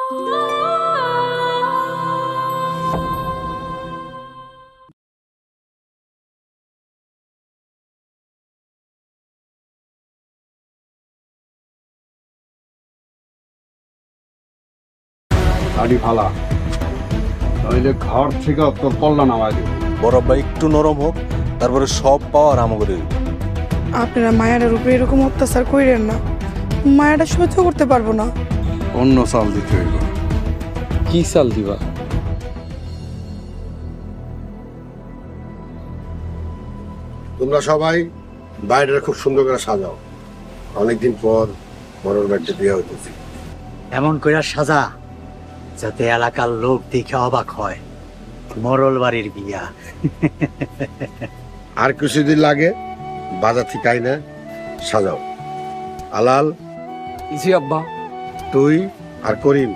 গাড়ি ফালা, তাহলে ঘর থেকে তোর পল্লা নামাই দেব। বড় ভাই একটু নরম হোক, তারপরে সব পাওয়ার আমাকে আপনারা মায়ের উপরে এরকম অত্যাচার করেন না, মায়াটা সহ্য করতে পারবো না। অন্য চাল দিতে হইব। কি চাল দিবা? তোমরা সবাই বাইরেটা খুব সুন্দর করে সাজাও, অনেকদিন পর মরণ বাড়িতে বিয়ে হইতেছে। এমন কইরা সাজা যাতে এলাকার লোক দেখে অবাক হয়, মরল বাড়ির বিয়া। আর কিছুদিন লাগে বাজার থেকে আইনা সাজাও। আলাল, জি আব্বা। তুই আর করিম